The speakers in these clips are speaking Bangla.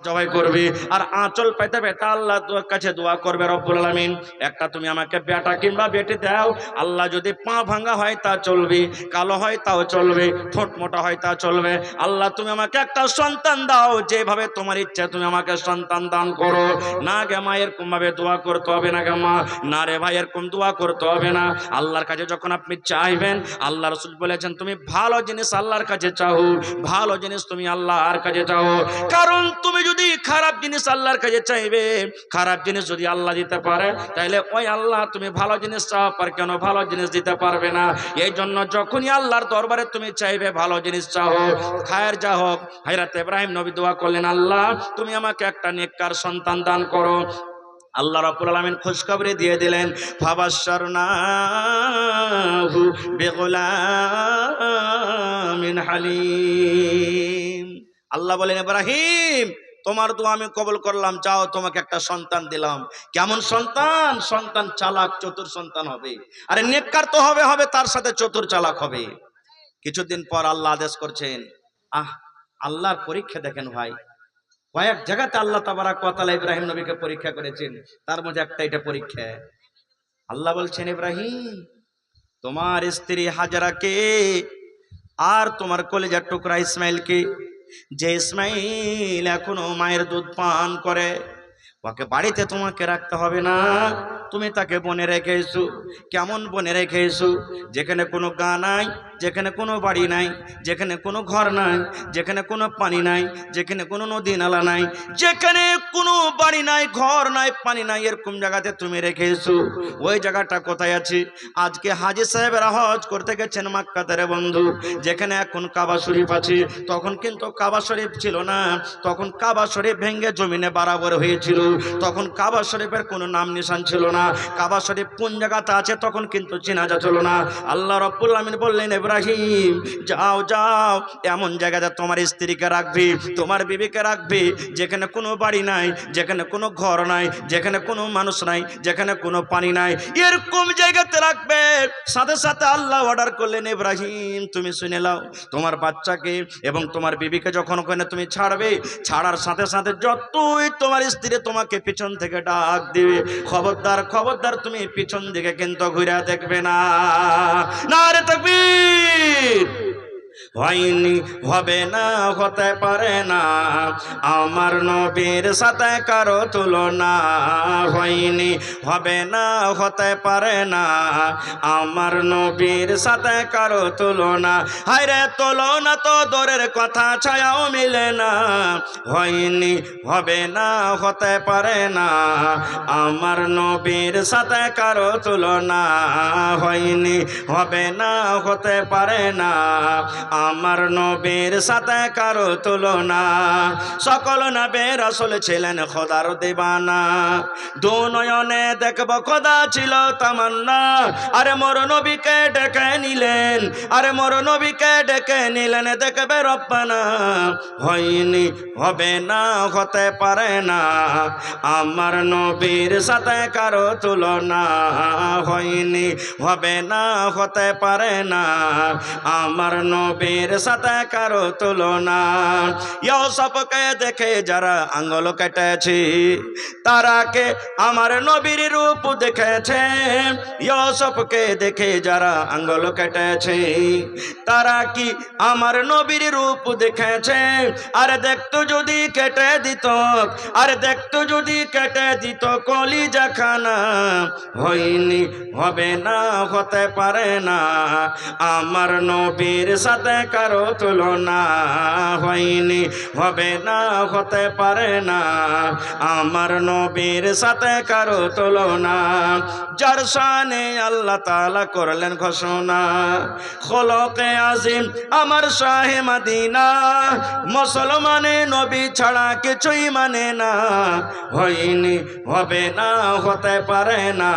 জবাই করবে আর আঁচল পেতে পেতে আল্লাহ তোর কাছে দোয়া করবে রব্বুল আলামিন একটা তুমি আমাকে বেটা কিংবা বেটি দাও। আল্লাহ যদি পা ভাঙা হয় তা চলবে, কালো হয় তাও চলবে, ঠোঁট মোটা হয় তা চলবে। আল্লাহ তুমি আমাকে একটা সন্তান দাও, যেভাবে তোমার ইচ্ছা তুমি আমাকে সন্তান দান করো। না গে মা এরকম ভাবে দোয়া করতে হবে না গে মা, না রে ভাই এরকম দোয়া করতে হবে না। আল্লাহর কাছে যখন আপনি চাইবেন, আল্লাহ রাসূল বলেছেন তুমি ভালো জিনিস আল্লাহর কাছে চাও, ভালো জিনিস তুমি আল্লাহর কাছে চাও। কারণ তুমি যদি খারাপ জিনিস আল্লাহর কাছে চাইবে, খারাপ জিনিস যদি আল্লাহ দিতে পারে, তাহলে ওই আল্লাহ তুমি ভালো জিনিস চাও পার কেন ভালো জিনিস দিতে পারবে না। এই জন্য যখনই আল্লাহর দরবারে তুমি চাইবে ভালো জিনিস চাও, খায়ের যা হোক। হযরত ইব্রাহিম নবী দোয়া করলেন, আল্লাহ তুমি আমাকে একটা নেককার সন্তান দান করো। আল্লাহ রাব্বুল আলামিন খুশখবরি দিয়ে দিলেন, ফাবাশশারনাহু বিগুলামিন হালিম। আল্লাহ বলেন, ইব্রাহিম তোমার দোয়া আমি কবুল করলাম, যাও তোমাকে একটা সন্তান দিলাম। কেমন সন্তান? সন্তান চালাক চতুর সন্তান হবে। আরে নেককার তো হবে, হবে তার সাথে চতুর চালাক হবে। কিছুদিন পর আল্লাহ আদেশ করছেন, আল্লাহর পরীক্ষা দেখেন ভাই, কয়েক জায়গাতে আল্লাহ তাবারাক ওয়া তাআলা ইব্রাহিম নবীকে পরীক্ষা করেছেন, তার মধ্যে একটা এটা পরীক্ষা। আল্লাহ বলছেন, ইব্রাহিম তোমার স্ত্রী হাজরাকে আর তোমার কলিজার টুকরা ইসমাইলকে, যে ইসমাইল এখনো মায়ের দুধ পান করে, ওকে বাড়িতে তোমাকে রাখতে হবে না, তুমি তাকে বনে রেখে এসো। কেমন বনে রেখে এসো? যেখানে কোনো গা নাই, যেখানে কোনো বাড়ি নাই, যেখানে কোনো ঘর নাই, যেখানে কোনো পানি নাই, যেখানে কোনো নদী নালা নাই, যেখানে কোনো বাড়ি নাই, ঘর নাই, পানি নাই, এরকম জায়গাতে তুমি রেখে এসো। ওই জায়গাটা কোথায় আছে? আজকে হাজী সাহেবেরা হজ করতে গেছেন মক্কাতে রে বন্ধু, যেখানে এখন কাবা শরীফ আছে, তখন কিন্তু কাবা শরীফ ছিল না। তখন কাবা শরীফ ভেঙে জমিনে বরাবর হয়েছিল, তখন কাবা শরীফের কোনো নাম নিশান ছিল না। কাবা শরীফ কোন জায়গাতে আছে তখন কিন্তু চেনা যাচ্ছিল না। আল্লাহ রাব্বুল আলামিন বললেন, ইব্রাহিম যাও যাও এমন জায়গাতে তোমার স্ত্রীকে রাখবি, তোমার বিবিকে রাখবি, যেখানে কোনো বাড়ি নাই, যেখানে কোনো ঘর নাই, যেখানে কোনো মানুষ নাই, যেখানে কোনো পানি নাই, এরকম জায়গাতে রাখবে। সাথে সাথে আল্লাহ অর্ডার করলেন, ইব্রাহিম তুমি শুনে নাও, তোমার বাচ্চাকে এবং তোমার বিবিকে যখন ওখানে তুমি ছাড়বে, ছাড়ার সাথে সাথে যতই তোমার স্ত্রী তোমাকে পিছন থেকে ডাক দিবে, খবরদার খবরদার তুমি পিছন দিকে কিন্তু ঘুরে দেখবে না। নারে তাকবীর! হয়নি, হবে না, হতে পারে না, আমার নবীর সাথে কারো তুলনা। হয়নি, হবে না, হতে পারে না, আমার নবীর সাথে কারো তুলনা। হায়রে তুলনা তো দূরের কথা, ছায়াও মিলে না। হয়নি, হবে না, হতে পারে না, আমার নবীর সাথে কারো তুলনা। হয়নি, হবে না, হতে পারে না, আমার নবীর সাথে কারো তুলনা। সকল নবী রাসূল ছিলেন খোদার দিবানা, দু নয়নে দেখব খোদা ছিল তামান্না। আরে মোর নবীকে ডেকে নিলেন, আরে মোর নবীকে ডেকে নিলেন, দেখবে রব্বানা। হয়নি, হবে না, হতে পারে না, আমার নবীর সাথে কারো তুলনা। হয়নি, হবে না, হতে পারে না, আমার নবীর সাথে কারো তুলনা। ইউসুফকে দেখে যারা আঙ্গুল কেটেছে, তারাকে আমার নবীর রূপ দেখেছে। ইউসুফকে দেখে যারা আঙ্গুল কেটেছে, তারা কি আমার নবীর রূপ দেখেছে? আরে দেখতো যদি কেটে দিত, আরে দেখতো যদি কেটে দিত কলিজা খানা। হয়নি, হবে না, হতে পারে না, আমার নবীর সাথে কারো তুলনা। হয়নি, হবে না, হতে পারে না, আমার নবীর সাথে কারো তুলনা। যার শানে আল্লাহ তাআলা করলেন ঘোষণা, খলকে আজিম আমার শাহে মদিনা, মুসলমানে নবী ছাড়া কিছুই মানে না। হয়নি, হবে না, হতে পারে না,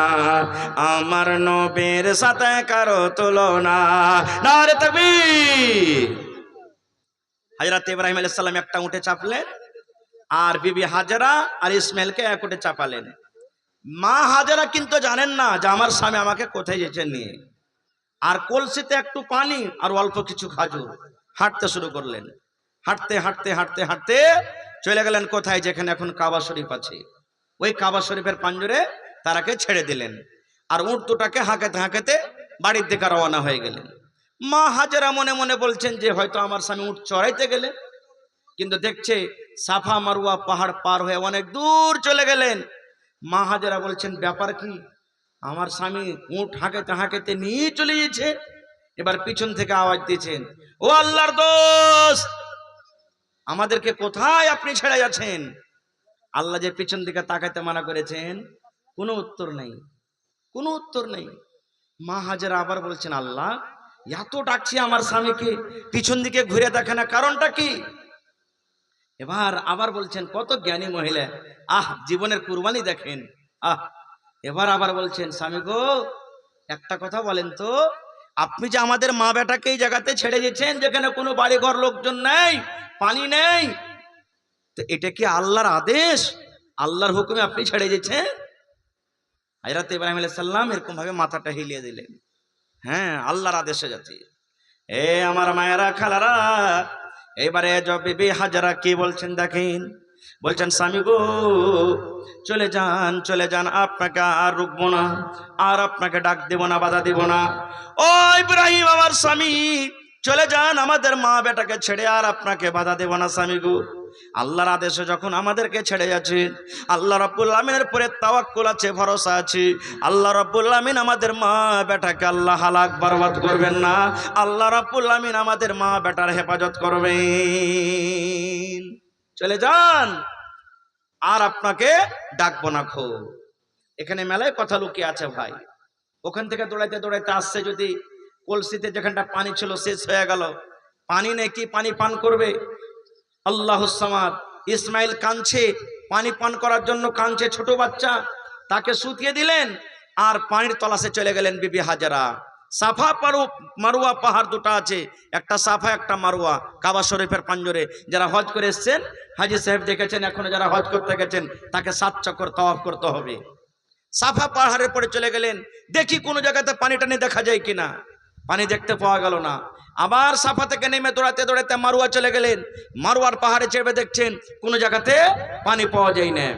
আমার নবীর সাথে কারো তুলনা। নারে তাকবীর! হযরত ইব্রাহিম আলাইহিস সালাম একটা উঠে চাপলেন, আর বিবি হাজেরা আর ইসমাইলকে এক উঠে চাপালেন। মা হাজেরা কিন্তু জানেন না যে আমার স্বামী আমাকে কোথায় যেতে নিয়ে। আর কলসিতে একটু পানি আর অল্প কিছু খাজুর, হাঁটতে শুরু করলেন। হাঁটতে হাঁটতে হাঁটতে হাঁটতে চলে গেলেন কোথায়, যেখানে এখন কাবা শরীফ আছে, ওই কাবা শরীফের পাঞ্জরে তারাকে ছেড়ে দিলেন। আর উট দুটাকে হাঁকাতে হাঁকাতে বাড়ির দিকে রওনা হয়ে গেলেন। মা হাজেরা মনে মনে বলছেন যে হয়তো আমার স্বামী উট চড়াইতে গেলেন, কিন্তু দেখছে সাফা মারুয়া পাহাড় পার হয়ে অনেক দূর চলে গেলেন। মা হাজেরা বলছেন ব্যাপার কি, আমার স্বামী উট হাঁকাতে হাঁকাতে নিয়ে চলে গেছে। এবার পিছন থেকে আওয়াজ দিয়েছেন, ও আল্লাহর দোস্ত, আমাদেরকে কোথায় আপনি ছেড়ে যাচ্ছেন? আল্লাহ যে পিছন দিকে তাকাতে মানা করেছেন, কোনো উত্তর নেই, কোনো উত্তর নেই। মা হাজেরা আবার বলছেন, আল্লাহ এত ডাকছি আমার স্বামীকে, পিছন দিকে ঘুরে দেখে না, কারণটা কি? এবার আবার বলছেন, কত জ্ঞানী মহিলা, জীবনের কুরবানি দেখেন। এবার আবার বলছেন, স্বামী গো একটা কথা বলেন তো, আপনি যে আমাদের মা বেটাকে এই জায়গাতে ছেড়ে গেছেন যেখানে কোনো বাড়ি ঘর লোকজন নেই, পানি নেই, তো এটা কি আল্লাহর আদেশ, আল্লাহর হুকুমে আপনি ছেড়ে গেছেন? হযরত ইব্রাহিম আলাইহিস সালাম এরকম ভাবে মাথাটা হিলিয়ে দিলেন, হ্যাঁ আল্লাহর আদেশে যাচ্ছি। এ আমার মায়েরা খালারা, এবারে বিবি হাজরা কি বলছেন দেখেন, বলছেন স্বামী গো চলে যান চলে যান, আপনাকে আর রুকবো না, আর আপনাকে ডাক দেব না, বাধা দেব না। ও ইব্রাহিম আমার স্বামী, চলে যান, আমাদের মা বেটাকে ছেড়ে আর আপনাকে বাধা দেব না স্বামী গো। আল্লাহর আদেশে যখন আমাদেরকে ছেড়ে যাচ্ছেন, আল্লাহ রাব্বুল আমিনের পরে তাওয়াক্কুল আছে, ভরসা আছে। আল্লাহ রাব্বুল আমিন আমাদের মা বেটাকে আল্লাহ হালাক বরবাদ করবেন না, আল্লাহ রাব্বুল আমিন আমাদের মা বেটার হেফাজত করবেন। চলে যান, আর আপনাকে ডাকবো না খো। এখানে মেলায় কথা লুকিয়ে আছে ভাই। ওখান থেকে দৌড়াইতে দৌড়াইতে আসছে, যদি কলসিতে যেখানটা পানি ছিল শেষ হয়ে গেল, পানি নেই, কি পানি পান করবে? আল্লাহুস সামাদ, ইসমাইল কাঁদছে, পানি পান করার জন্য কাঁদছে, ছোট বাচ্চা, তাকে শুতিয়ে দিলেন আর পানির তলাশে চলে গেলেন বিবি হাজেরা। সাফা মারুয়া পাহাড় দুটো আছে, একটা সাফা একটা মারুয়া, কাবা শরীফের পাঞ্জরে। যারা হজ করে এসছেন, হাজি সাহেব দেখেছেন, এখনো যারা হজ করতে গেছেন তাকে 7 চক্কর তাওয়াফ করতে হবে। সাফা পাহাড়ের পরে চলে গেলেন, দেখি কোনো জায়গাতে পানি টানি দেখা যায় কিনা, পানি দেখতে পাওয়া গেল না। আবার সাফা থেকে নেমে দৌড়াতে দৌড়াতে মারুয়া চলে গেলেন, মারুয়ার পাহাড়ে চেপে দেখছেন কোনো জায়গাতে পানি পাওয়া যায় না।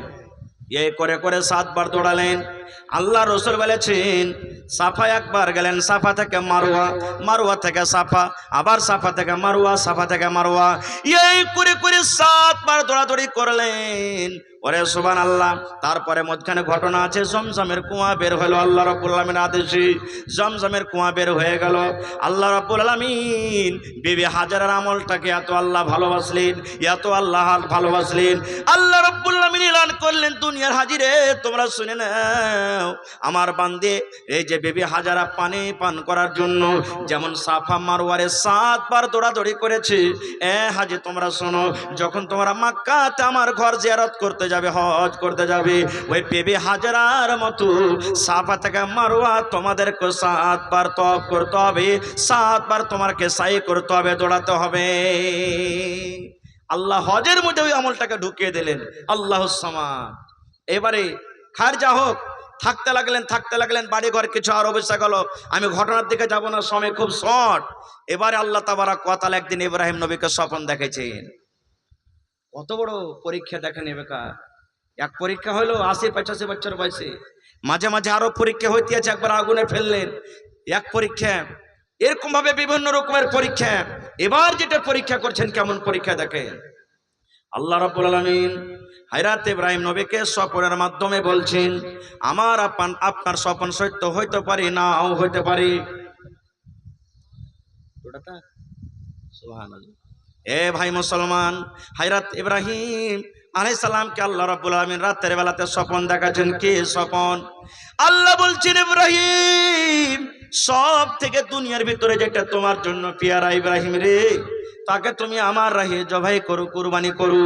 এই করে করে 7 বার দৌড়ালেন। আল্লাহ রাসূল বলেছেন, সাফা একবার গেলেন, সাফা থেকে মারুয়া, মারুয়া থেকে সাফা, আবার সাফা থেকে মারুয়া, সাফা থেকে মারুয়া, এই করে করে 7 বার দৌড়াদৌড়ি করলেন। ওরে সুবহানাল্লাহ। তারপরে মধ্যখানে ঘটনা আছে, জমজমের কুয়া বের হলো আল্লাহ রাব্বুল আলামিনের আদেশে, জমজমের কুয়া বের হয়ে গেল। আল্লাহ রাব্বুল আলামিন বিবি হাজেরার আমলটাকে এত আল্লাহ ভালোবাসলেন, এত আল্লাহ ভালোবাসলেন, আল্লাহ রাব্বুল আলামিন এলান করলেন, দুনিয়ার হাজিরে তোমরা শুনে নাও, আমার বান্দে এই যে বিবি হাজেরা পানি পান করার জন্য যেমন সাফা মারওয়ারে 7 বার দৌড়াদৌড়ি করেছে, হাজি তোমরা শোনো, যখন তোমরা মক্কাতে আমার ঘর জিয়ারত করতে যাবে, হজ করতে যাবে, ওই বিবি হাজেরার মতো সাফা থেকে মারওয়া তোমাদেরকে 7 বার তওয়াফ করতে হবে, 7 বার তোমাকে সাই করতে হবে, দৌড়াতে হবে। আল্লাহ হজের মধ্যে ওই আমলটাকে ঢুকিয়ে দিলেন। আল্লাহুস সামাদ। এবারে খারজা হোক, থাকতে লাগলেন, বাড়ি ঘর কিছু আর অবস্থা গেল। আমি ঘটনার দিকে যাব না, সময় খুব শর্ট। এবারে আল্লাহ তাবারাক ওয়া তাআলা একদিন ইব্রাহিম নবীকে স্বপ্ন দেখাইছেন। কত বড় পরীক্ষা দেখেন এবেকার। এক পরীক্ষা হলো 80-85 বছর বয়সে, মাঝে মাঝে আরো পরীক্ষা হইতে আছে, একবার আগুনে ফেললেন, এক পরীক্ষা, এরকম ভাবে বিভিন্ন রকমের পরীক্ষা। এবার যেটা পরীক্ষা করছেন, কেমন পরীক্ষা দেখেন। আল্লাহ রাব্বুল আলামিন হযরত ইব্রাহিম নবীকে স্বপ্নের মাধ্যমে বলছেন, আমার আপনার স্বপ্ন সত্য হইতে পারে, নাও হইতে পারে। সুবহানাল্লাহ। এ ভাই মুসলমান, হযরত ইব্রাহিম আলাইহিস সালামকে আল্লাহ রাব্বুল আলামিন রাতের বেলাতে স্বপ্ন দেখাচ্ছেন। কি স্বপ্ন? আল্লাহ বলছেন, ইব্রাহিম সব থেকে দুনিয়ার ভিতরে যেটা তোমার জন্য পেয়ারা ইব্রাহিম রে, তাকে তুমি আমার রাহে জবাই করো, কুরবানি করো।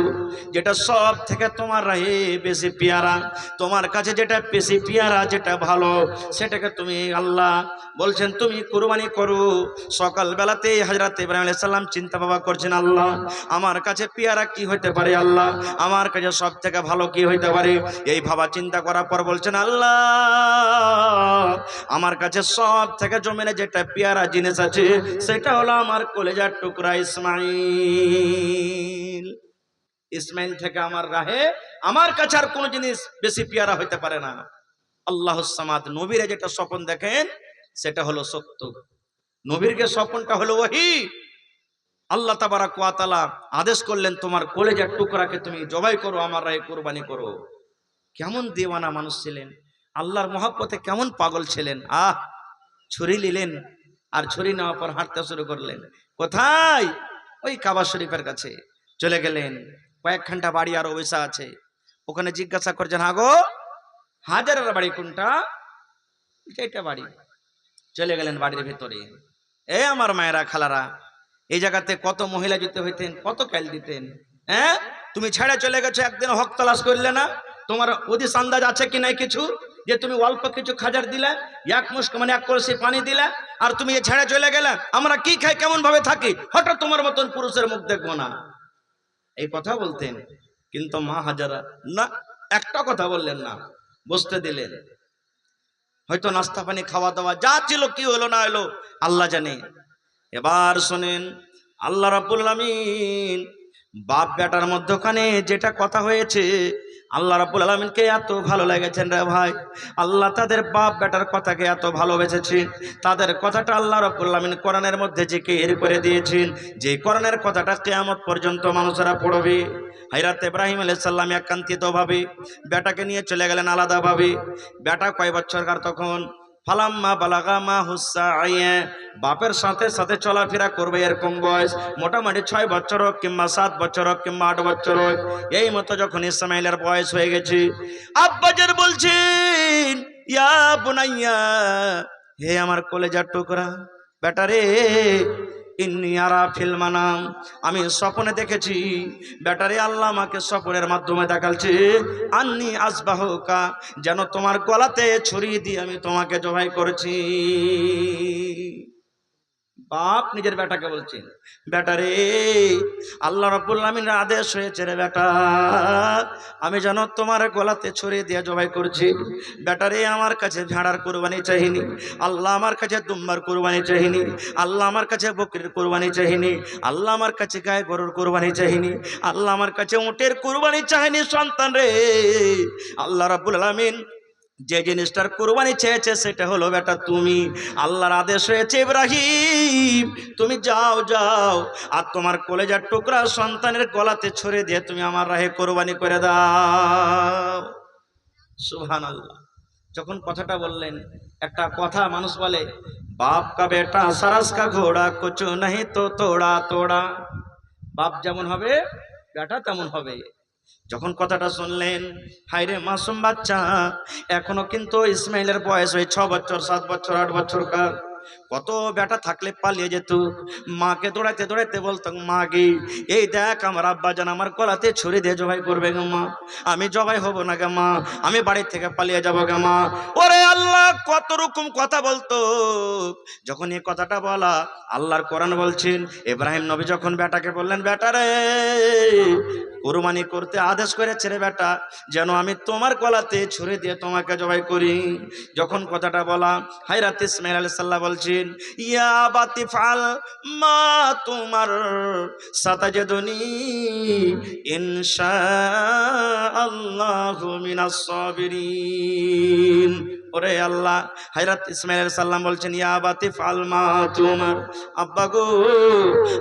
যেটা সব থেকে তোমার রাহে বেশি পেয়ারা, তোমার কাছে যেটা বেশি পেয়ারা, যেটা ভালো, সেটাকে তুমি আল্লাহ বলছেন তুমি কুরবানি করো। সকাল বেলাতে হযরত ইব্রাহিম আলাইহিস সালাম চিন্তা ভাবনা করছেন, আল্লাহ আমার কাছে পেয়ারা কি হইতে পারে, আল্লাহ আমার কাছে সব থেকে ভালো কি হইতে পারে। এই ভাবা চিন্তা করার পর বলছেন, আল্লাহ আমার কাছে সব থেকে জমিনে যেটা পেয়ারা জিনিস আছে, সেটা হলো আমার কলেজার টুকরা ইসমাইল। ইসমাইল থেকে আমার রাহে আমার কাছে আর কোনো জিনিস বেশি পেয়ারা হইতে পারে না। আল্লাহুস সামাদ, নবীরা যেটা স্বপ্ন দেখেন সেটা হলো সত্য। নবীরকে স্বপ্নটা হলো ওহী। আল্লাহ তাবারাক ওয়া তাআলা আদেশ করলেন তোমার কলেজার টুকরাকে তুমি জবাই করো, আমার রাহে কুরবানি করো। কেমন দেওয়ানা মানুষ ছিলেন, আল্লাহর মহব্বতে কেমন পাগল ছিলেন। ছুরি নিলেন আর ছুরি নেওয়ার পর হাঁটতে শুরু করলেন। কোথায়? ওই কাবা শরীফের কাছে চলে গেলেন। কয়েকখানটা বাড়ি আরো বসে আছে, ওখানে জিজ্ঞাসা করছেন, হাগো হাজারের বাড়ি কোনটা? এটা বাড়ি। চলে গেলেন বাড়ির ভেতরে। আমার মায়েরা খালারা, এই জায়গাতে কত মহিলা যেতে হইতেন, কত ক্যাল দিতেন। তুমি ছেড়ে চলে গেছো, একদিন হক তালাশ করলে না? তোমার ওদিস আন্দাজ আছে কি নাই কিছু, যে তুমি অল্প কিছু খাজার দিলে, এক মুষ্ক মানে এক কলসি পানি দিলে, আর তুমি ছেড়ে চলে গেলে? আমরা কি খাই, কেমন ভাবে থাকি, হঠাৎ তোমার মতন পুরুষের মুখ দেখবো না, এই কথা বলতেন। কিন্তু মা হাজারা না, একটা কথা বললেন না, বসতে দিলেন। হয়তো নাস্তা পানি খাওয়া দাওয়া যা ছিল, কি হলো না হলো আল্লাহ জানে। এবার শোনেন, আল্লাহ রাব্বুল আলামিন বাপ বেটার মধ্যখানে যেটা কথা হয়েছে, আল্লাহ রাব্বুল আলামিনকে এত ভালো লেগেছেন রে ভাই। আল্লাহ তাদের বাপ বেটার কথাকে এত ভালোবেসেছেন, তাদের কথাটা আল্লাহ রাব্বুল আলামিন কোরআনের মধ্যে জিকির করে দিয়েছেন, যে কোরআনের কথাটা কিয়ামত পর্যন্ত মানুষেরা পড়বে। হযরত ইব্রাহিম আলাইহিস সালাম একান্তিতভাবে বেটাকে নিয়ে চলে গেলেন আলাদাভাবে। বেটা কয় বছরকার তখন? ফালাম্মা বালাগা মা হুসাইয়া, বাপের সাথে সাথে চলাফেরা করবে এরকম বয়স, মোটামুটি 6 বছর হোক কিংবা 7 বছর হোক কিংবা 8 বছর হোক, এই মতো যখন ইসমাইলের বয়স হয়ে গেছে, আব্বাজান বলছেন, ইয়া বুনাইয়া, হে আমার কলেজার টুকরা বেটা রে, ইন্নী আরা ফিল মানাম, আমি স্বপ্নে দেখেছি বেটারে, আল্লাহ আমাকে স্বপ্নের মাধ্যমে দেখালছে, আন্নী আসবাহুকা, যেন তোমার গলাতে ছুরি দিয়ে আমি তোমাকে জবাই করেছি। বাপ নিজের বেটাকে বলছেন, বেটারে আল্লাহ রাব্বুল আলামিনের আদেশ হয়েছে রে বেটা, আমি যেন তোমার গলাতে ছুরি দিয়ে জবাই করছি। বেটারে আমার কাছে ভেড়ার কুরবানি চাইনি, আল্লাহ আমার কাছে দুম্বার কুরবানি চাইনি, আল্লাহ আমার কাছে বকরির কুরবানি চাইনি, আল্লাহ আমার কাছে গায়ে গরুর কুরবানি চাইনি, আল্লাহ আমার কাছে উটের কুরবানি চাইনি। সন্তান রে, আল্লাহ রাব্বুল আলামিন যে জিনিসটার কুরবানি চেয়েছে সেটা হলো বেটা তুমি। আল্লাহর আদেশ হয়েছে, ইব্রাহিম তুমি যাও যাও, আর তোমার কলেজার টুকরা সন্তানের গলাতে ছুরি দিয়ে তুমি আমার রাহে কুরবানি করে দাও। সুবহানাল্লাহ। যখন কথাটা বললেন, একটা কথা মানুষ বলে, বাপ কা বেটা সারাস কা ঘোড়া কুছু নাহি তো তোড়া তোড়া, বাপ যেমন হবে বেটা তেমন হবে। যখন কথাটা শুনলেন, হায়রে মাসুম বাচ্চা, এখনো কিন্তু ইসমাইলের বয়স ওই 6 বছর 7 বছর 8 বছরকার। কত বেটা থাকলে পালিয়ে যেত, মাকে দৌড়াইতে দৌড়াইতে বলতো, মা গে এই দেখ আমার আব্বাজান আমার গলাতে ছুরি দিয়ে জবাই করবে গো মা, আমি জবাই হব না গে মা, আমি বাড়ি থেকে পালিয়ে যাবো গে মা। ওরে আল্লাহ, কত রকম কথা বলতো। যখন এই কথাটা বলা, আল্লাহর কোরআন বলছেন, ইব্রাহিম নবী যখন বেটাকে বললেন, বেটা রে কুরবানি করতে আদেশ করেছে রে বেটা, যেন আমি তোমার গলাতে ছুরি দিয়ে তোমাকে জবাই করি। যখন কথাটা বলা, হযরত ইসমাঈল আলাইহিস সালাম বলছেন, ইয়া আবাতি ফাল মা তুমার সাতাজিদুনি ইনশাআল্লাহু মিনাস সাবিরিন। ওরে আল্লাহ, হযরত ইসমাঈল আলাইহিস সালাম বলছেন, ইয়া আবাতি ফাল মা তুমার, আব্বা গো,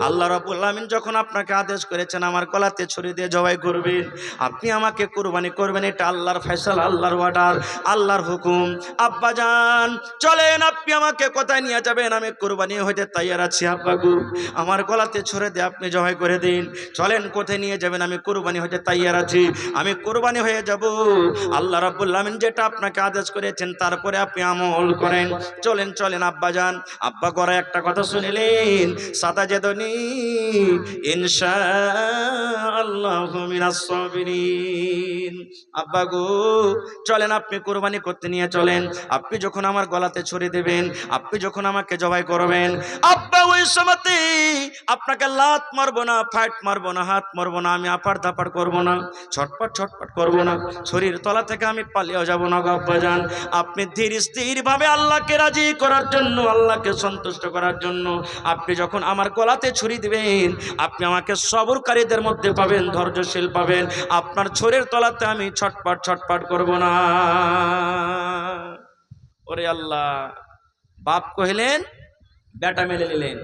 আল্লাহ রাব্বুল আলামিন যখন আপনাকে আদেশ করেছেন আমার গলাতে ছুরি দিয়ে জবাই করবেন, আপনি আমাকে কুরবানি করবেন, এটা আল্লাহর ফয়সালা, আল্লাহর অর্ডার, আল্লাহর হুকুম। আব্বা জান চলেন, আপনি আমাকে কোথায় নিয়ে যাবেন, আমি কুরবানি হইতে তৈয়ার আছি। আব্বা গো, আমার গলাতে ছুরি দিয়ে আপনি জবাই করে দিন, চলেন কোথায় নিয়ে যাবেন, আমি কুরবানি হইতে তৈয়ার আছি, আমি কুরবানি হয়ে যাব। আল্লাহ রাব্বুল আলামিন যেটা আপনাকে আদেশ করেছেন তারপরে আপনি আমল করেন, চলেন চলেন। আব্বা জান, আব্বা গড়া একটা কথা শুনিলেন, সাতাজিদুনি ইনশাআল্লাহু মিনাস সাবিরিন। আব্বা গো চলেন, আপনি কুরবানি করতে নিয়ে চলেন, আপনি যখন আমার গলাতে ছুরি দেবেন, আপনি যখন আমাকে জবাই করবেন, আব্বা ওই সময়তে আপনাকে লাত মারবো না, ফাইট মারবো না, হাত মারবো না, আমি আপাড় ধাপাড় করবো না, ছটপট ছটপট করবো না, শরীর তলা থেকে আমি পালিয়েও যাবো না গো আব্বা জান। আপনি আপনি ধীর স্থির ভাবে আল্লাহকে রাজি করার জন্য, আল্লাহকে সন্তুষ্ট করার জন্য আপনি যখন আমার গলাতে ছুরি দিবেন, আপনি আমাকে সবরকারীদের মধ্যে পাবেন, ধৈর্যশীল পাবেন। আপনার ছুরির তলাতে আমি ছটপট ছটপট করব না। ওরে আল্লাহ, বাপ কহিলেন, বেটা মেনে নিলেন।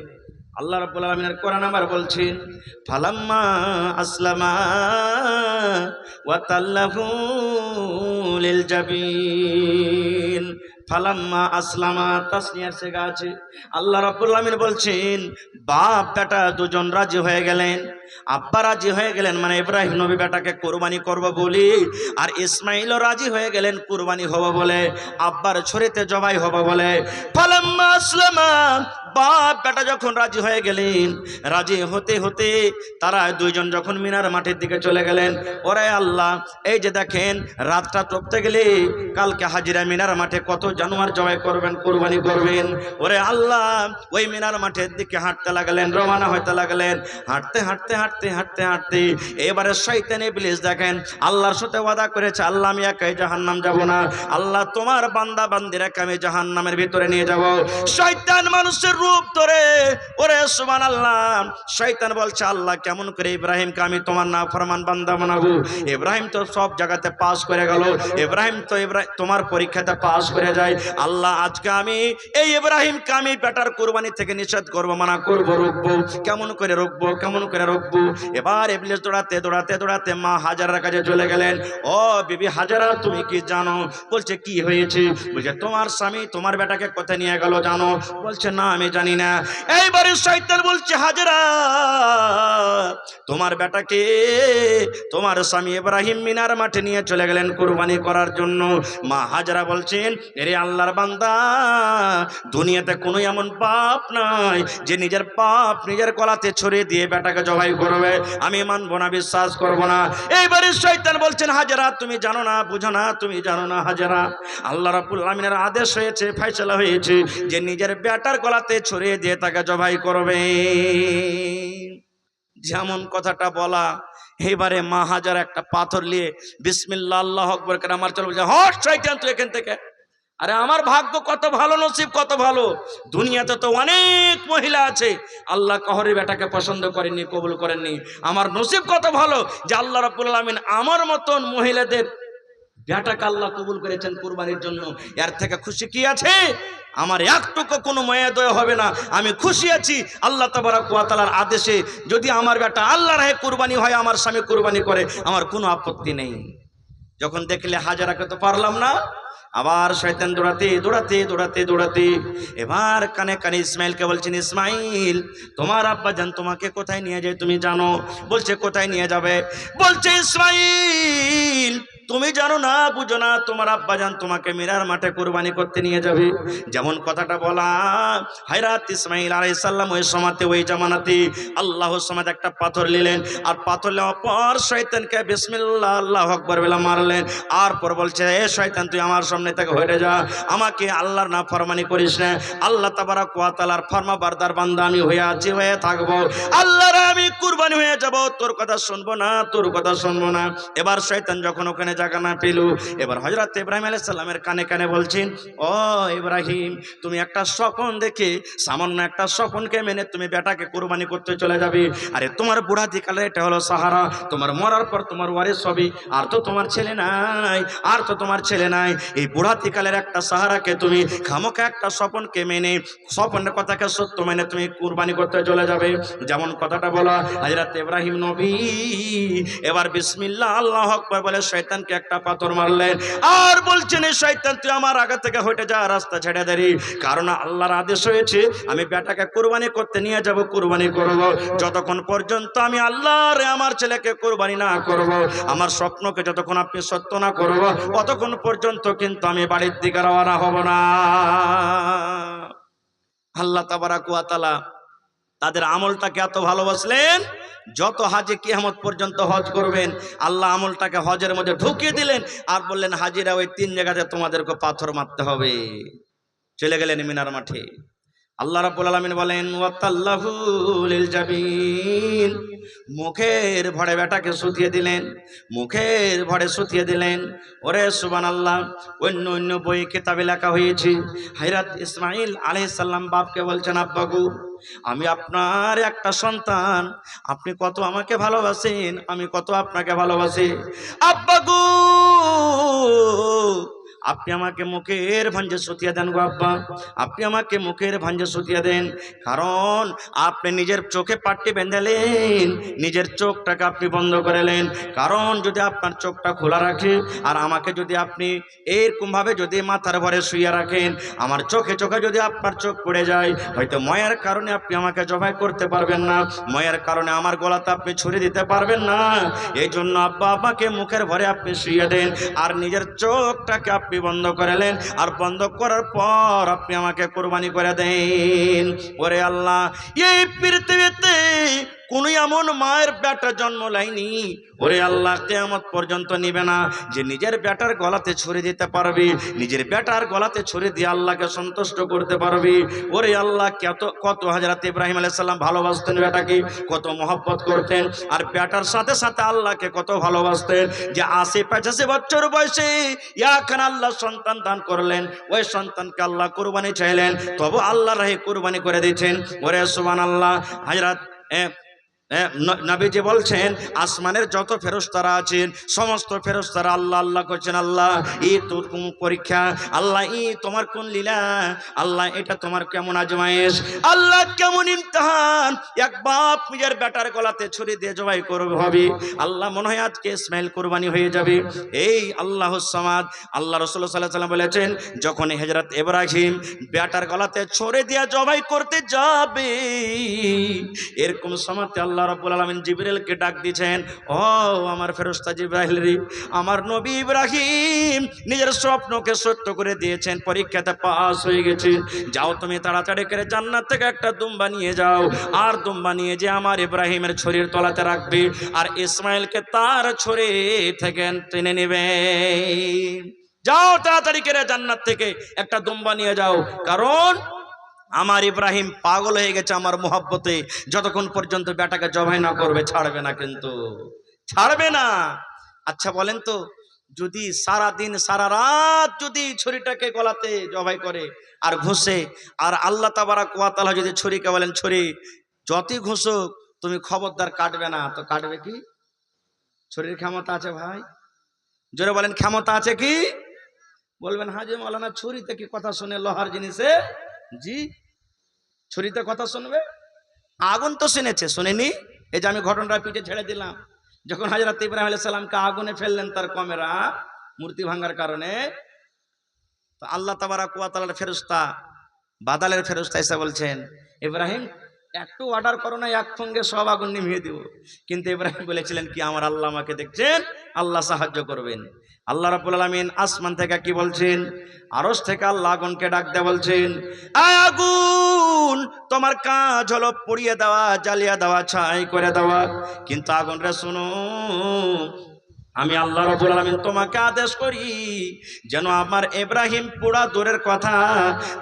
আল্লাহ রাব্বুল আলামিনের কোরআন আবার বলছেন, ফালাম্মা আসলামা ওয়া তাল্লাহু লিল জাবিন। ফালাম্মা আসলামা তাসনিয়ার সেগা আছে। আল্লাহ রাব্বুল আলামিন বলছেন, বাপ বেটা দুজন রাজি হয়ে গেলেন। আব্বা রাজি হয়ে গেলেন, মানে ইব্রাহিম নবী বেটাকে কুরবানি করব বলি, আর ইসমাইলও রাজি হয়ে গেলেন কুরবানি হব বলে, আব্বার ছুরিতে জবাই হব বলে। ফালাম্মা আসলামা, বাপ বেটা যখন রাজি হয়ে গেলেন, রাজি হতে হতে তারা দুইজন যখন মিনার মাঠের দিকে চলে গেলেন। ওরে আল্লাহ, এই যে দেখেন রাতটা টপতে গেলে কালকে হাজিরা মিনার মাঠে কত জানোয়ার জবাই করবেন, কুরবানি করবেন। ওরে আল্লাহ, ওই মিনার মাঠের দিকে হাঁটতে লাগলেন, রওনা হতে লাগলেন। হাঁটতে হাঁটতে হাঁটতে হাঁটতে হাঁটতে এবারে শয়তান ইবলিস দেখেন আল্লাহর সাথে ওয়াদা করেছে, আল্লাহ আমি একাই জাহান্নাম যাব না, আল্লাহ তোমার বান্দা বান্দিরাকে আমি জাহান্নামের ভিতরে নিয়ে যাব। শয়তান মানুষের রূপ ধরে, ওরে সুবহানাল্লাহ, শয়তান বলছে, আল্লাহ কেমন করে ইব্রাহিমকে আমি তোমার নাফরমান বান্দা বানাবো? ইব্রাহিম তো সব জায়গাতে পাস করে গেল, ইব্রাহিম তো তোমার পরীক্ষাতে পাস করে যায়। আল্লাহ আজকে আমি এই ইব্রাহিমকে আমি বেটার কুরবানি থেকে নিষেধ করব, মানা করব, রুখবো। কেমন করে রুখবো, কেমন করে রুখবো? এবার ইবলিস দৌড়াতে দৌড়াতে দৌড়াতে মা হাজারার কাছে চলে গেলেন। ও বিবি হাজারা, তুমি কি জানো? বলছে কি হয়েছে? বলছে তোমার স্বামী তোমার বেটাকে কোথায় নিয়ে গেল জানো? বলছে না আমি জানি না। এইবারে শয়তান বলছে, হাজারা তোমার বেটাকে তোমার স্বামী ইব্রাহিম মিনার মাঠে নিয়ে চলে গেলেন কুরবানি করার জন্য। মা হাজারা বলছেন, এরে আল্লাহর বান্দা, দুনিয়াতে কোনো এমন পাপ নাই যে নিজের পাপ নিজের গলাতে ছড়িয়ে দিয়ে বেটাকে জবাই করবে। আমি মানবো না, বিশ্বাস করবো না। এইবারে শয়তান বলছেন, হাজারা তুমি জানো না, বুঝো না, তুমি জানো না হাজারা, আল্লাহ রাব্বুল আলামিনের আদেশ হয়েছে, ফয়সালা হয়েছে যে নিজের বেটার গলাতে ছড়িয়ে দিয়ে তাকে জবাই করবে। যেমন কথাটা বলা, এবারে মা হাজার একটা পাথর নিয়ে বিসমিল্লাহ আল্লাহু আকবার করে আমার চলে বলছে, হট শয়তান তুই এখান থেকে। আরে আমার ভাগ্য কত ভালো, নসিব কত ভালো, দুনিয়াতে তো অনেক মহিলা আছে, আল্লাহ কাহরি বেটাকে পছন্দ করেননি, কবুল করেননি। আমার নসিব কত ভালো যে আল্লাহ রাব্বুল আলামিন আমার মতন মহিলাদের বেটাকে আল্লাহ কবুল করেছেন কুরবানির জন্য। এর থেকে খুশি কি আছে? আমার একটুকু কোনো মায়া দয়া হবে না, আমি খুশি আছি আল্লাহ তাবারক ওয়া তাআলার আদেশে। যদি আমার বেটা আল্লাহর রাহে কুরবানি হয়, আমার স্বামী কুরবানি করে, আমার কোনো আপত্তি নেই। যখন দেখলে হাজারাকে তো পারলাম না, আবার শয়তান দৌড়াতে দৌড়াতে দৌড়াতে দৌড়াতে এবার কানে কানে ইসমাইলকে বলছেন, ইসমাইল তোমার আব্বা জান তোমাকে কোথায় নিয়ে যায় তুমি জানো? বলছে কোথায় নিয়ে যাবে? বলছে ইসমাইল তুমি জানো না, বুঝো না, তোমার আব্বা জান তোমাকে মিনার মাঠে কুরবানি করতে নিয়ে যাবে। যেমন কথাটা বলা, হযরত ইসমাইল আলাইহিস সালাম ওই সময়তে, ওই জামানাতে আল্লাহর সমাদ একটা পাথর নিলেন, আর পাথর নেওয়ার পর শয়তানকে বিসমিল্লাহ আল্লাহু আকবার বলে মারলেন। আর পর বলছে, এ শয়তান তুই আমার সামনে থেকে হটে যা, আমাকে আল্লাহর নাফরমানি করিস না, আল্লাহ তাবারক ওয়া তাআলার ফরমাবরদার বান্দা আমি হয়ে আছি, হয়ে থাকবো, আল্লাহর আমি কুরবানি হয়ে যাব, তোর কথা শুনবো না, তোর কথা শুনবো না। এবার শয়তান যখন ওখানে জায়গা না পেল, এবার হযরত ইব্রাহিম আলাইহিস সালামের কানে কানে বলছেন, ও ইব্রাহিম তুমি একটা স্বপ্ন দেখে, সামান্য একটা স্বপ্নকে মেনে তুমি বেটাকে কুরবানি করতে চলে যাবে। আরে তোমার বুড়াতি কালে এটা হলো সাহারা, তোমার মরার পর তোমার ওয়ারিস হবে, আর তো তোমার ছেলে নাই, আর তো তোমার ছেলে নাই। এই বুড়াতি কালের একটা সাহারাকে তুমি খামোকা একটা স্বপ্নকে মেনে, স্বপ্নের কথাকে সত্য মেনে তুমি কুরবানি করতে চলে যাবে। যেমন কথাটা বলা, হযরত ইব্রাহিম নবী এবার বিসমিল্লাহ আল্লাহু আকবার বলে শয়তানকে একটা পাথর মারলেন, আর বলছেন, এই শয়তান তুই আমার আগে থেকে হটে যা, রাস্তা ছেড়ে দে, কারণ আল্লাহর আদেশ হয়েছে আমি বেটাকে কুরবানি করতে নিয়ে যাব, কুরবানি করব। যতক্ষণ পর্যন্ত আমি আল্লাহর আমার ছেলেকে কুরবানি না করব, আমার স্বপ্নকে যতক্ষণ আপনি সত্য না করব, ততক্ষণ পর্যন্ত কিন্তু আমি বাড়ির দিকে রওনা হব না। আল্লাহ তাবারক ওয়া তাআলা তাদের আমলটাকে এত ভালোবাসলেন, যত হাজি কিয়ামত পর্যন্ত হজ করবেন, আল্লাহ আমলটাকে হজের মধ্যে ঢুকিয়ে দিলেন, আর বললেন, হাজিরা ওই 3 জায়গাতে তোমাদেরকে পাথর মারতে হবে। চলে গেলেন মিনার মাঠে। আল্লাহ রাব্বুল আলামিন বলেন, ওয়াতাল্লাহু লিল জাবিন, মুখের ভরে বেটাকে শুতিয়ে দিলেন, মুখের ভরে শুতিয়ে দিলেন। ওরে সুবহানাল্লাহ, অন্য অন্য বই কিতাবে লেখা হয়েছে হযরত ইসমাঈল আলাইহিস সালাম বাপকে বলছেন, আব্বা গো, আমি আপনার একটা সন্তান, আপনি কত আমাকে ভালোবাসেন, আমি কত আপনাকে ভালোবাসি। আব্বা গো, আপনি আমাকে মুখের ভাঞ্জে শুতিয়ে দেন গো আব্বা, আপনি আমাকে মুখের ভাঞ্জে শুতিয়ে দেন। কারণ আপনি নিজের চোখে পাট্টি বেঁধেলেন, নিজের চোখটাকে আপনি বন্ধ করেলেন। কারণ যদি আপনার চোখটা খোলা রাখে আর আমাকে যদি আপনি এরকম ভাবে যদি মাথার ভরে শুয়ে রাখেন, আমার চোখে চোখে যদি আপনার চোখ পড়ে যায়, হয়তো ময়ার কারণে আপনি আমাকে জবাই করতে পারবেন না, ময়ার কারণে আমার গলাতে আপনি ছুরি দিতে পারবেন না। এই জন্য আব্বা আমাকে মুখের ভরে আপনি শুয়ে দেন আর নিজের চোখটাকে আপনি বন্ধ করেলেন, আর বন্ধ করার পর আপনি আমাকে কোরবানি করে দেন। ওরে আল্লাহ, এই পৃথিবীতে কোন এমন মায়ের বেটা জন্ম লাইনি, ওরে আল্লাহ, কিয়ামত পর্যন্ত নিবে না যে নিজের বেটার গলাতে ছুরি দিতে পারবে, নিজের বেটার গলাতে ছুরি দিয়ে আল্লাহকে সন্তুষ্ট করতে পারবে। ওরে আল্লাহ, কত হযরত ইব্রাহিম আলাইহিস সালাম ভালোবাসতেন বেটাকে, কত মহব্বত করতেন, আর বেটার সাথে সাথে আল্লাহকে কত ভালোবাসতেন যে ৮০-৮৫ বছর বয়সে এখন আল্লাহ সন্তান দান করলেন, ওই সন্তানকে আল্লাহ কুরবানি চাইলেন, তবু আল্লাহ রাহে কুরবানি করে দিয়েছেন। ওরে সুবহানাল্লাহ। হযরত নবীজি বলছেন, আসমানের যত ফেরেশতারা আছেন সমস্ত ফেরেশতারা আল্লাহ আল্লাহ করছেন, আল্লাহ এই তোর কোন পরীক্ষা, আল্লাহ এই তোমার কোন লীলা, আল্লাহ এটা তোমার কেমন আজমায়েশ, আল্লাহ কেমন ইমতিহান। এক বাপ নিজের বেটার গলাতে ছুরি দিয়ে জবাই করবে ভাবি, আল্লাহ মনে হয় আজকে ইসমাইল কুরবানি হয়ে যাবে। এই আল্লাহুস সামাদ, আল্লাহ রাসূল সাল্লাল্লাহু আলাইহি ওয়াসাল্লাম বলেছেন, যখন হযরত ইব্রাহিম বেটার গলাতে ছুরি দিয়ে জবাই করতে যাবে, এরকম সময় আল্লাহ রাব্বুল আলামিন জিবরাইলকে ডাক দিয়েছেন, ও আমার ফেরেশতা জিবরাইল রে, আমার নবী ইব্রাহিম নিজের স্বপ্নকে সত্য করে দিয়েছেন, পরীক্ষাতে পাস হয়ে গেছে, যাও তুমি তাড়াতাড়ি করে জান্নাত থেকে একটা দুম্বা নিয়ে যাও, আর দুম্বা নিয়ে যে আমার ইব্রাহিমের ছুরির তলাতে রাখবে, আর ইসমাইলকে তার ছুরি থেকে টেনে নেবে। যাও তাড়াতাড়ি করে জান্নাত থেকে একটা দুম্বা নিয়ে যাও, কারণ আমার ইব্রাহিম পাগল হয়ে গেছে আমার মোহাব্বতে, যতক্ষণ পর্যন্ত বেটাকে জবাই না করবে ছাড়বে না, কিন্তু ছাড়বে না। আচ্ছা বলেন তো, যদি সারা দিন সারা রাত যদি ছুরিটাকে গলাতে জবাই করে আর ঘষে, আর আল্লাহ তাবারাক ওয়া তাআলা যদি ছুরিকে বলেন, ছুরি যতই ঘষুক তুমি খবরদার কাটবে না, তো কাটবে কি? ছুরির ক্ষমতা আছে ভাই? জোরে বলেন, ক্ষমতা আছে কি? বলবেন হাজি মাওলানা, ছুরিতে কি কথা শুনে লোহার জিনিসে? জি, ছুরিতে কথা শুনবে? আগুন তো শুনেছে, শুনেনি? এই যে আমি ঘটনাটা পিঠে ছেড়ে দিলাম, যখন হযরত ইব্রাহিম আলাইহিস সালামকে আগুনে ফেললেন তার কমেরা মূর্তি ভাঙার কারণে, তো আল্লাহ তাবারাক ওয়া তাআলার ফেরেশতা, বাদালের ফেরেশতা এসে বলছেন, ইব্রাহিম একটু অর্ডার করো না, এক সঙ্গে সব আগুন নিভিয়ে দিব। কিন্তু ইব্রাহিম বলেছিলেন কি, আমার আল্লাহ আমাকে দেখছেন, আল্লাহ সাহায্য করবেন। আল্লাহ রাব্বুল আলামিন আসমান থেকে কি বলছেন? আরশ থেকে আল্লাহ আগুনকে ডাক দিয়ে বলছেন, আগুন তোমার কাজ হলো পুড়িয়ে দেওয়া, জ্বালিয়ে দেওয়া, ছাই করে দেওয়া, কিন্তু আগুন রে শোনো, আমি আল্লাহ রাব্বুল আলামিন তোমাকে আদেশ করি যেন আমার ইব্রাহিম পোড়া দূরের কথা,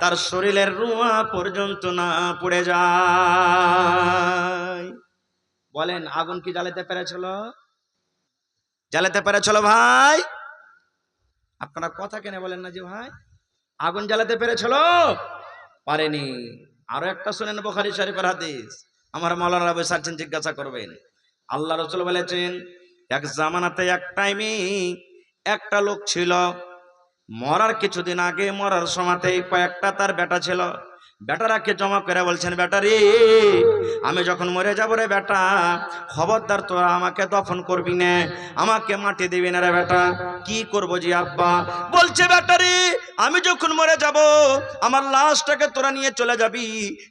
তার শরীরের রুয়া পর্যন্ত না পুড়ে যায়। বলেন আগুন কি জ্বালাতে পেরেছিল? জ্বালাতে পেরেছিল ভাই? আপনারা কথা কেন বলেন না যে ভাই? আগুন জ্বালাতে পেরেছিল? পারেনি। আরো একটা শুনেন, বুখারী শরীফের হাদিস, আমার মাওলানা রাবি সার্চেন জিজ্ঞাসা করবেন। আল্লাহ রাসূল বলেছেন, এক জামানাতে এক টাইমে একটা লোক ছিল, মরার কিছুদিন আগে, মরার সময়তে কয়েকটা তার বেটা ছিল। বেটারাকে জমা করে বলছেন, বেটা রে, আমি যখন মরে যাবো রে বেটা, খবরদার তোরা আমাকে দফন করবি না, আমাকে মাটি দিবি না রে বেটা। কি করবো জি আব্বা? বলছে, বেটা রে, আমি যখন মরে যাব আমার লাশটাকে তোরা নিয়ে চলে যাবি,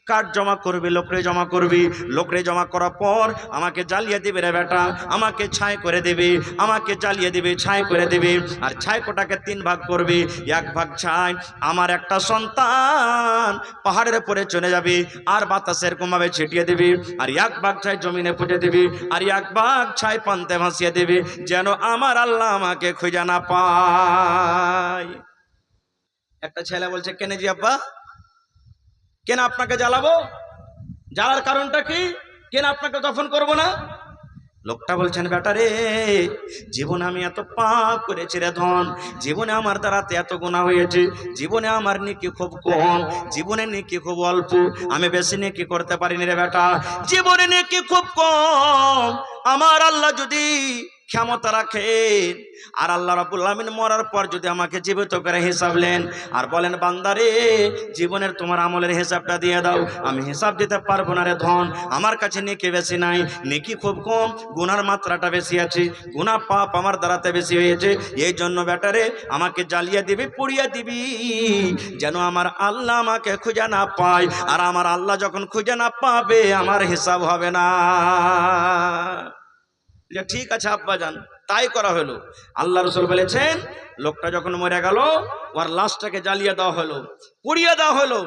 কাঠ জমা করবি, লোকরে জমা করবি, লোকরে জমা করার পর আমাকে জ্বালিয়ে দিবে রে বেটা, আমাকে ছাই করে দেবে, আমাকে জ্বালিয়ে দিবে, ছাই করে দেবে, আর ছাই কোটাকে 3 ভাগ করবি, 1 ভাগ ছাই আমার একটা সন্তান পাহাড়ের উপরে চলে যাবে আর বাতাসে এরকম ভাবে ছিটিয়ে দিবি, আর 1 ভাগ ছাই জমিনে পুঁতে দিবি, আর 1 ভাগ ছাই পান্তে ভাসিয়ে দিবি, যেন আমার আল্লাহ আমাকে খুঁজে না পায়। একটা ছেলে বলছে, কেন জি আব্বা, কেন আপনাকে জ্বালাবো? জ্বালার কারণটা কি? কেন আপনাকে দফন করব না? লোকটা বলছেন, বেটা রে, জীবনে আমি এত পাপ করেছি রে ধন, জীবনে আমার দ্বারাতে এত গুনাহ হয়েছে, জীবনে আমার নেকি খুব কম, জীবনে নেকি খুব অল্প, আমি বেশি নেকি করতে পারিনি রে বেটা, জীবনে নেকি খুব কম। আমার আল্লাহ যদি ক্ষমতা রাখেন আর আল্লাহ রাব্বুল আলামিন মরার পর যদি আমাকে জীবিত করে হিসাব নেন আর বলেন, বান্দারে জীবনের তোমার আমলের হিসাবটা দিয়ে দাও, আমি হিসাব দিতে পারবো না রে ধন, আমার কাছে নেকি বেশি নাই, নেকি খুব কম, গুনার মাত্রাটা বেশি আছে, গুনাহ পাপ আমার দ্বারাতে বেশি হয়েছে, এই জন্য বেটারে আমাকে জ্বালিয়ে দিবি, পুড়িয়ে দিবি, যেন আমার আল্লাহ আমাকে খুঁজে না পায়, আর আমার আল্লাহ যখন খুঁজে না পাবে আমার হিসাব হবে না। ঠিক আছে আব্বাজান, তাই করা হলো। আল্লাহ রাসূল বলেছেন, লোকটা যখন মরে গেল ওর লাশটাকে জ্বালিয়ে দেওয়া হলো, পুড়িয়ে দেওয়া হলো,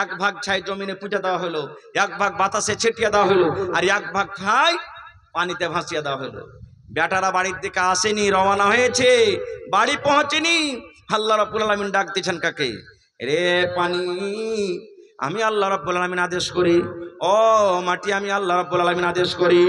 এক ভাগ ছাই জমিনে পুঁতে দেওয়া হলো, এক ভাগ বাতাসে ছিটিয়ে দেওয়া হলো, আর এক ভাগ ছাই পানিতে ভাসিয়ে দেওয়া হলো। বেটারা বাড়ির দিকে আসেনি, রওনা হয়েছে, বাড়ি পৌঁছেনি, আল্লাহ রাব্বুল আলামিন ডাক দিয়েছেন কাকে? রে পানি, আমি আল্লাহ রাব্বুল আলামিন আদেশ করি, ও মাটি, আমি আল্লাহ রাব্বুল আলামিন আদেশ করি,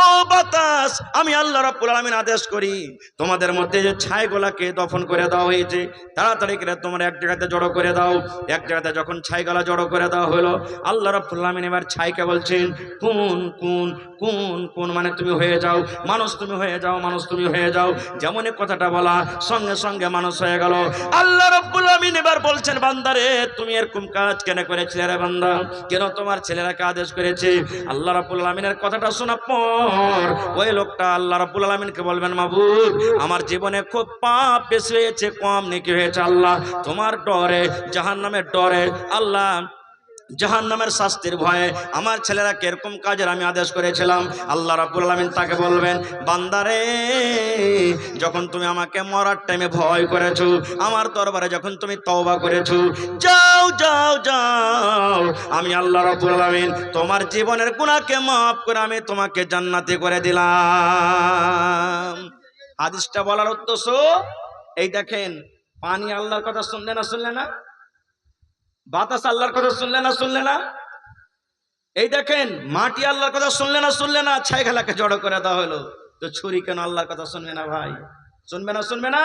ও বাতাস, আমি আল্লাহ রাব্বুল আলামিন আদেশ করি, তোমাদের মধ্যে যে ছাইগুলাকে দফন করে দেওয়া হয়েছে তাড়াতাড়ি করে তোমরা এক জায়গাতে জড়ো করে দাও। এক জায়গাতে যখন ছাইগুলা জড়ো করে দেওয়া হলো, আল্লাহ রাব্বুল আলামিন এবার ছাইকে বলছেন, কোন কোন কোন কোন, মানে তুমি হয়ে যাও মানুষ, তুমি হয়ে যাও মানুষ, তুমি হয়ে যাও। যেমনই কথাটা বলা সঙ্গে সঙ্গে মানুষ হয়ে গেল। আল্লাহ রাব্বুল আলামিন এবার বলছেন, বান্দারে তুমি এরকম কাজ কেন করেছিলে রে বান্দা, কেন তোমার ছেলেরাকে আদেশ করেছে? আল্লাহ রাব্বুল আলামিনের কথাটা শোনার পর ওই লোকটা আল্লাহ রাব্বুল আলামিনকে বলবেন, মাবুদ আমার জীবনে খুব পাপ বেশি হয়েছে, কম নেকি হয়েছে, আল্লাহ তোমার ডরে, জাহান্নামের ডরে, আল্লাহ জাহান্নামের শাস্তির ভয়ে আমার ছেলেরা কিরকম কাজের আমি আদেশ করেছিলাম। আল্লাহ রাব্বুল আলামিন তাকে বলবেন, বান্দারে যখন তুমি আমাকে মরার টাইমে ভয় করেছো, আমার দরবারে যখন তুমি তওবা করেছো, যাও যাও যাও, আমি আল্লাহ রাব্বুল আলামিন তোমার জীবনের গুনাহকে মাফ করে আমি তোমাকে জান্নাতি করে দিলাম। হাদিসটা বলার উদ্দেশ্য এই, দেখেন, পানি আল্লাহর কথা শুনলে না শুনলে না, বাতাস আল্লাহর কথা শুনলে না শুনলে না, এই দেখেন মাটি আল্লাহর কথা শুনলে না শুনলে না, ছাইখালাকে জড়ো করে দেওয়া হলো, তো ছুরি কেন আল্লাহর কথা শুনবে না ভাই? শুনবে না শুনবে না?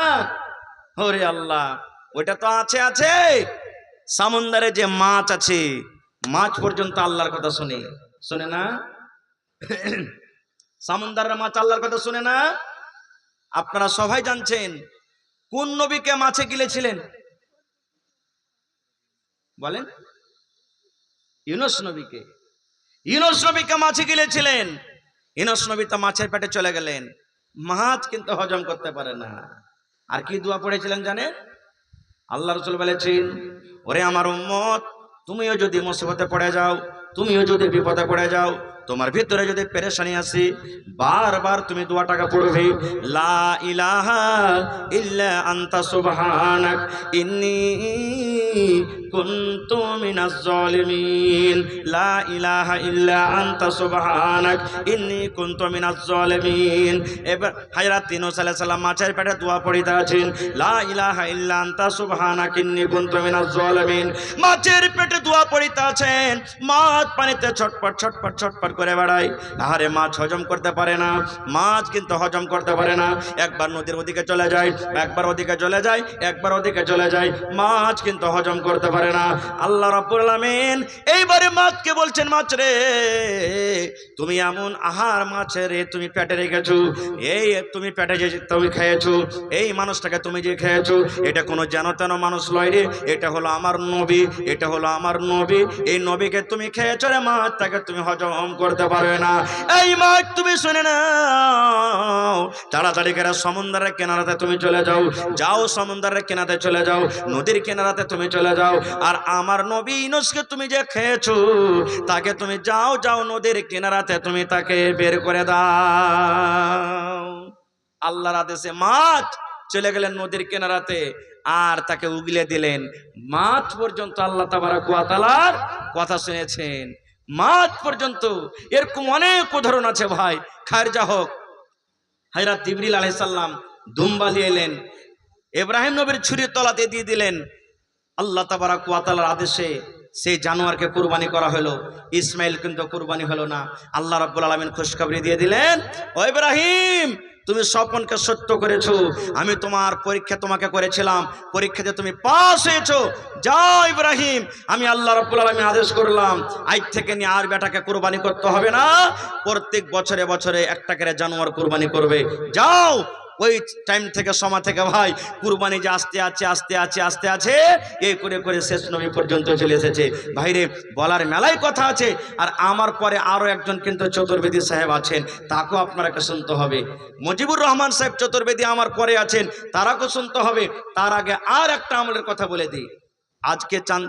ওরে আল্লাহ, ওইটা তো আছে আছে, সমুদ্রে যে মাছ আছে, মাছ পর্যন্ত আল্লাহর কথা শুনে, শুনে না? সমুদ্রের মাছ আল্লাহর কথা শুনে না? আপনারা সবাই জানছেন কোন নবীকে মাছে গিলেছিলেন? বলেন। ইউনূস নবীকে। ইউনূস নবীকে মাছে গিলেছিলেন। ইউনূস নবী তো মাছের পেটে চলে গেলেন, মাছ কিন্তু হজম করতে পারে না। আর কি দোয়া পড়েছিলেন জানেন? আল্লাহ রাসূল বলেছেন, ওরে আমার উম্মত, তুমিও যদি মুসিবতে পড়ে যাও, তুমিও যদি বিপদে পড়ে যাও, তোমার ভিতরে যদি পেরেশানি আসে, বারবার তুমি দোয়াটাকে পড়বে, লা ইলাহা ইল্লা আনতা সুবহানাক ইন্নী কুনতু মিনাজ জালিমিন, লা ইলাহা ইল্লা আনতা সুবহানাক ইন্নী কুনতু মিনাজ জালিমিন। এবার হযরত ইউনূস আলাইহিস সালাম মাছের পেটে দোয়া পড়িতে আছেন, লা ইলাহা ইল্লা আনতা সুবহানাক ইন্নী কুনতু মিনাজ জালিমিন। মাছের পেটে দোয়া পড়িতে আছেন, মাছ পানিতে ছটপট ছটপট ছটপট করে বেড়ায়। আরে মাছ হজম করতে পারে না, মাছ কিন্তু হজম করতে পারে না। একবার নদীর ওদিকে চলে যায়, একবার ওদিকে চলে যায়, একবার ওদিকে চলে যায়, মাছ কিন্তু হজম করতে পারে না। আল্লাহ রাব্বুল আলামিন এইবারে মাছকে বলছেন, মাছ রে তুমি এমন আহার মাছে রে তুমি পেটে রেখেছো, এই তুমি পেটে যে তুমি খেয়েছো, এই মানুষটাকে তুমি যে খেয়েছো, এটা কোনো যেন তেন মানুষ লয় রে, এটা হলো আমার নবী, এটা হলো আমার নবী। এই নবীকে তুমি খেয়েছো রে মাছ, তাকে তুমি হজম করতে পারবে না। এই মাছ তুমি শুনে নাও, তাড়াতাড়ি করে সমুদ্রের কিনারাতে তুমি চলে যাও, যাও সমুদ্রের কিনারাতে চলে যাও, নদীর কিনারাতে তুমি চলে যাও, আর আমার নবী ইউনূসকে তুমি যে খেয়েছো তাকে তুমি যাও যাও নদীর কিনারাতে তুমি তাকে বের করে দাও। আল্লাহর আদেশে মাছ চলে গেলেন নদীর কিনারাতে, আর তাকে উগলে দিলেন। মাছ পর্যন্ত আল্লাহ তাবারক ওয়া তাআলার কথা শুনেছেন, মাছ পর্যন্ত। এরকম অনেক উদাহরণ আছে ভাই। খায়ের যা হোক, হযরত জিবরিল আলাইহিস সালাম দুম্বা নিয়ে এলেন, ইব্রাহিম নবীর ছুরির তলাতে দিয়ে দিলেন। আল্লাহ তাবারক ওয়া তাআলার আদেশে সেই জানোয়ারকে কুরবানি করা হলো, ইসমাইল কিন্তু কুরবানি হলো না। আল্লাহ রাব্বুল আলামিন খুশখবরি দিয়ে দিলেন, ও ইব্রাহিম, তুমি স্বপ্নকে সত্য করেছো, আমি তোমার পরীক্ষা তোমাকে করেছিলাম, পরীক্ষাতে তুমি পাস হয়েছো। যাও ইব্রাহিম, আমি আল্লাহ রাব্বুল আলামিন আদেশ করলাম, আজ থেকে নিয়ে আর বেটাকে কুরবানি করতে হবে না, প্রত্যেক বছরে বছরে একটা করে জানোয়ার কুরবানি করবে। যাও। ওই টাইম থেকে, সময় থেকে ভাই কুরবানি যে আস্তে আছে আস্তে আছে আস্তে আছে এই করে করে শেষ নবী পর্যন্ত চলে এসেছে। ভাইরে, বলার মেলায় কথা আছে। আর আমার পরে আরো একজন কিন্তু চতুর্বেদী সাহেব আছেন, তাকেও আপনারাকে শুনতে হবে। মুজিবুর রহমান সাহেব চতুর্বেদী আমার পরে আছেন, তারাকেও শুনতে হবে। তার আগে আর একটা আমলের কথা বলে দিই। আজকে চাঁদ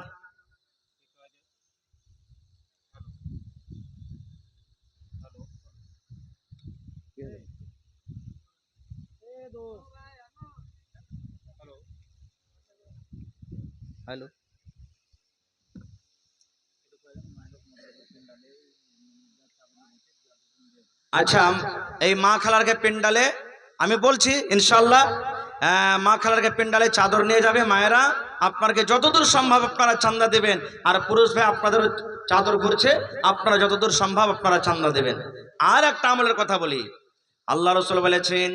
হ্যালো, আচ্ছা, এই মা খালারকে পেন্ডালে আমি বলছি ইনশাল্লাহ, মা খালারকে পেন্ডালে চাদর নিয়ে যাবে মায়েরা। আপনাকে যতদূর সম্ভব আপনারা চান্দা দেবেন। আর পুরুষ ভাই আপনাদের চাদর ঘুরছে, আপনারা যতদূর সম্ভব আপনারা চান্দা দেবেন। আর একটা আমলের কথা বলি, আল্লাহ রাসূল বলেছেন,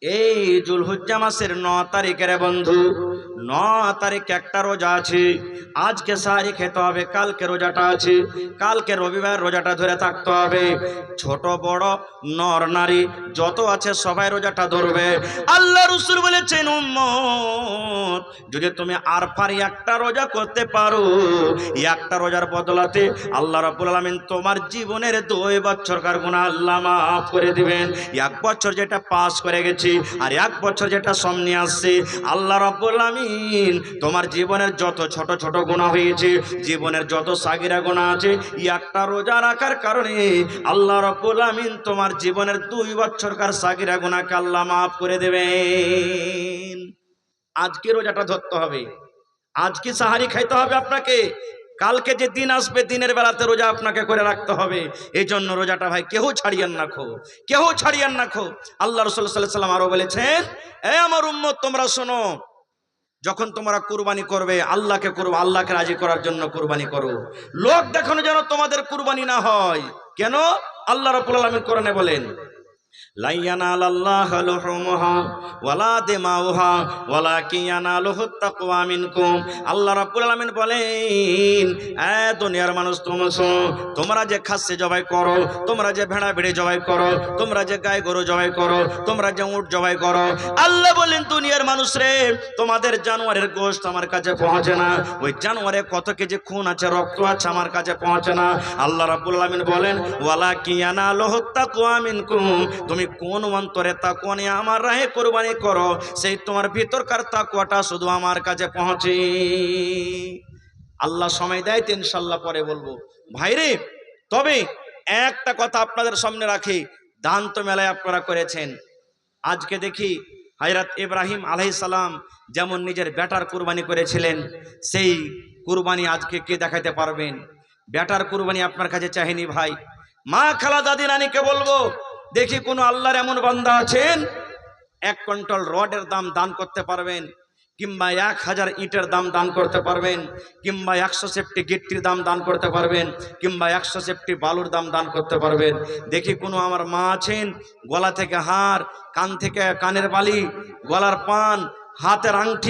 এই জুলহজ্জা মাসের 9 তারিখের বন্ধু, 9 তারিখ একটা রোজা আছে। আজকে সাহারি খেতে হবে, কালকে রোজাটা আছে, কালকে রবিবার রোজাটা ধরে থাকতে হবে। ছোট বড় নর নারী যত আছে সবাই রোজাটা ধরবে। আল্লাহ রাসূল বলেছেন, উম্মত, যদি তুমি আর পারি একটা রোজা করতে পারো, একটা রোজার বদলাতে আল্লাহ রাব্বুল আলামিন তোমার জীবনের 2 বছরকার গুনাহ আল্লাহ মাফ করে দিবেন। 1 বছর যেটা পাস করে গেছি আর 1 বছর যেটা সামনে আসছে, আল্লাহ রাব্বুল আলামিন তোমার জীবনের যত ছোট ছোট গুনাহ হয়েছে, জীবনের যত সাগিরা গুনাহ আছে, একটা রোজা রাখার কারণে আল্লাহ রাব্বুল আলামিন তোমার জীবনের 2 বছরকার সাগিরা গুনাহকে আল্লাহ মাফ করে দেবেন। আজকে রোজাটা ধরতে হবে, আজকে সাহারি খাইতে হবে আপনাকে। কালকে যে দিন আসবে, দিনের বেলাতে রোজা আপনাকে করে রাখতে হবে। এই জন্য রোজাটা ভাই কেউ ছাড়িয়েন না খো, কেউ ছাড়িয়েন না খো। আল্লাহ রাসূল সাল্লাল্লাহু আলাইহি ওয়াসাল্লাম আরো বলেছেন, এ আমার উম্মত, তোমরা শোনো, যখন তোমরা কুরবানি করবে আল্লাহকে করো, আল্লাহকে রাজি করার জন্য কুরবানি করো। লোক দেখানো যেন তোমাদের কুরবানি না হয়। কেন? আল্লাহ রাব্বুল আলামিন কোরআনে বলেন, লা ইয়ানালাল্লাহু লুহুমুহা ওয়ালা দিমাউহা ওয়ালাকিন ইয়ানালুহুত তাকওয়া মিনকুম। আল্লাহ রাব্বুল আলামিন বলেন, এ দুনিয়ার মানুষ, তোমরা যে খাসি জবাই করো, তোমরা যে ভেড়া ভেড়ি জবাই করো, তোমরা যে গাই গরু জবাই করো, তোমরা যে উট জবাই করো, আল্লাহ বলেন, দুনিয়ার মানুষ রে, তোমাদের জানোয়ারের গোশত আমার কাছে পৌঁছে না। ওই জানোয়ারে কত কেজি খুন আছে, রক্ত আছে, আমার কাছে পৌঁছে না। আল্লাহ রাব্বুল আলামিন বলেন, ওয়ালাকিন ইয়ানালুহুত তাকওয়া মিনকুম। তুমি কোন অন্তরে তাকওয়া নিয়ে আমার রাহে কুরবানি করো, সেই তোমার ভিতরকার তাকওয়াটা শুধু আমার কাছে পৌঁছে। আল্লাহ সময় দেয় তো ইনশাআল্লাহ পরে বলবো। ভাইরে, তবে একটা কথা আপনাদের সামনে রাখি, দান তো মেলায় আপনারা করেছেন। আজকে দেখি হযরত ইব্রাহিম আলাইহিস সালাম যেমন নিজের বেটার কুরবানি করেছিলেন, সেই কুরবানি আজকে কে দেখাইতে পারবেন? বেটার কুরবানি আপনার কাছে চাইনি ভাই। মা খালা দাদি নানিকে বলবো, দেখি কোন আল্লাহর এমন বান্দা আছেন 1 কুইন্টাল রডের দাম দান করতে পারবেন, কিংবা 1000 ইটের দাম দান করতে পারবেন, কিংবা 100 সেফটি গিট্টির দাম দান করতে পারবেন, কিংবা 100 সেফটি বালুর দাম দান করতে পারবেন। দেখি কোনো আমার মা আছেন, গলা থেকে হার, কান থেকে কানের বালি, গলার পান, হাতের আংটি,